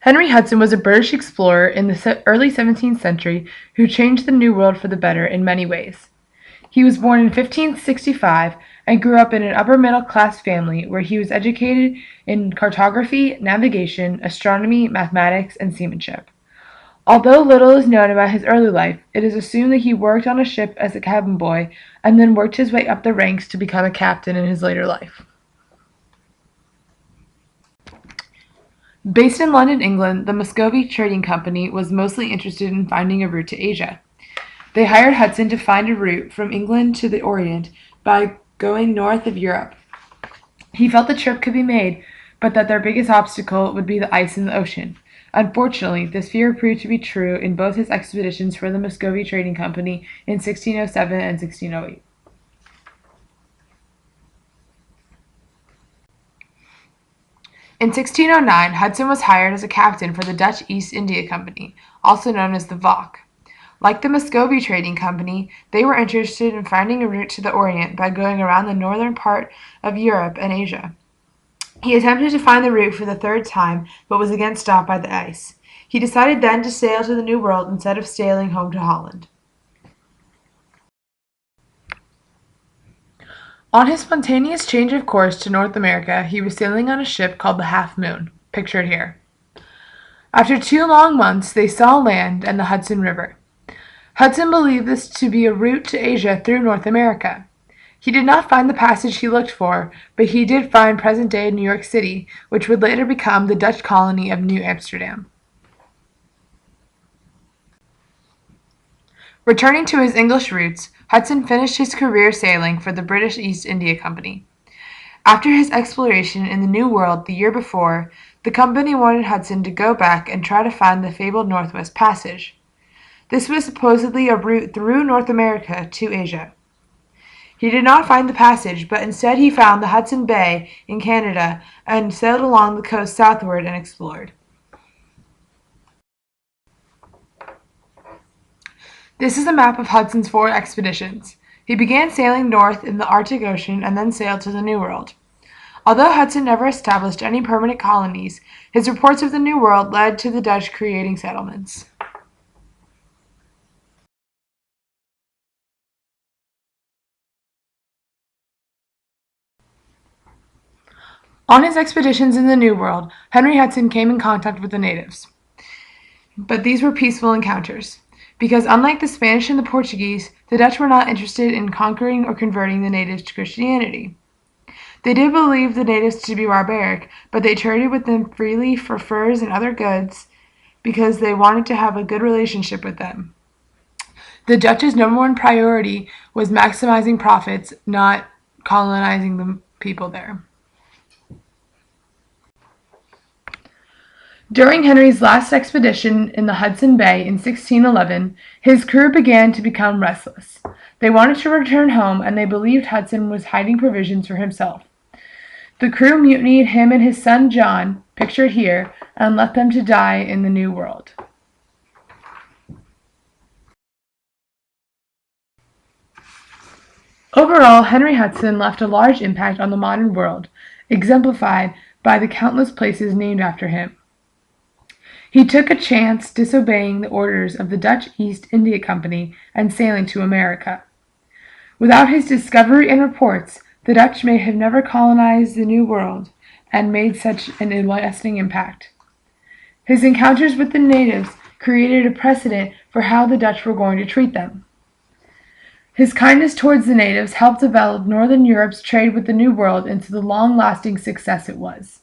Henry Hudson was a British explorer in the early 17th century who changed the New World for the better in many ways. He was born in 1565 and grew up in an upper-middle-class family where he was educated in cartography, navigation, astronomy, mathematics, and seamanship. Although little is known about his early life, it is assumed that he worked on a ship as a cabin boy and then worked his way up the ranks to become a captain in his later life. Based in London, England, the Muscovy Trading Company was mostly interested in finding a route to Asia. They hired Hudson to find a route from England to the Orient by going north of Europe. He felt the trip could be made, but that their biggest obstacle would be the ice in the ocean. Unfortunately, this fear proved to be true in both his expeditions for the Muscovy Trading Company in 1607 and 1608. In 1609, Hudson was hired as a captain for the Dutch East India Company, also known as the VOC. Like the Muscovy Trading Company, they were interested in finding a route to the Orient by going around the northern part of Europe and Asia. He attempted to find the route for the third time, but was again stopped by the ice. He decided then to sail to the New World instead of sailing home to Holland. On his spontaneous change of course to North America, he was sailing on a ship called the Half Moon, pictured here. After 2 long months, they saw land and the Hudson River. Hudson believed this to be a route to Asia through North America. He did not find the passage he looked for, but he did find present-day New York City, which would later become the Dutch colony of New Amsterdam. Returning to his English roots, Hudson finished his career sailing for the British East India Company. After his exploration in the New World the year before, the company wanted Hudson to go back and try to find the fabled Northwest Passage. This was supposedly a route through North America to Asia. He did not find the passage, but instead he found the Hudson Bay in Canada and sailed along the coast southward and explored. This is a map of Hudson's 4 expeditions. He began sailing north in the Arctic Ocean and then sailed to the New World. Although Hudson never established any permanent colonies, his reports of the New World led to the Dutch creating settlements. On his expeditions in the New World, Henry Hudson came in contact with the natives. But these were peaceful encounters, because unlike the Spanish and the Portuguese, the Dutch were not interested in conquering or converting the natives to Christianity. They did believe the natives to be barbaric, but they traded with them freely for furs and other goods because they wanted to have a good relationship with them. The Dutch's #1 priority was maximizing profits, not colonizing the people there. During Henry's last expedition in the Hudson Bay in 1611, his crew began to become restless. They wanted to return home, and they believed Hudson was hiding provisions for himself. The crew mutinied him and his son John, pictured here, and left them to die in the New World. Overall, Henry Hudson left a large impact on the modern world, exemplified by the countless places named after him. He took a chance disobeying the orders of the Dutch East India Company and sailing to America. Without his discovery and reports, the Dutch may have never colonized the New World and made such an lasting impact. His encounters with the natives created a precedent for how the Dutch were going to treat them. His kindness towards the natives helped develop Northern Europe's trade with the New World into the long-lasting success it was.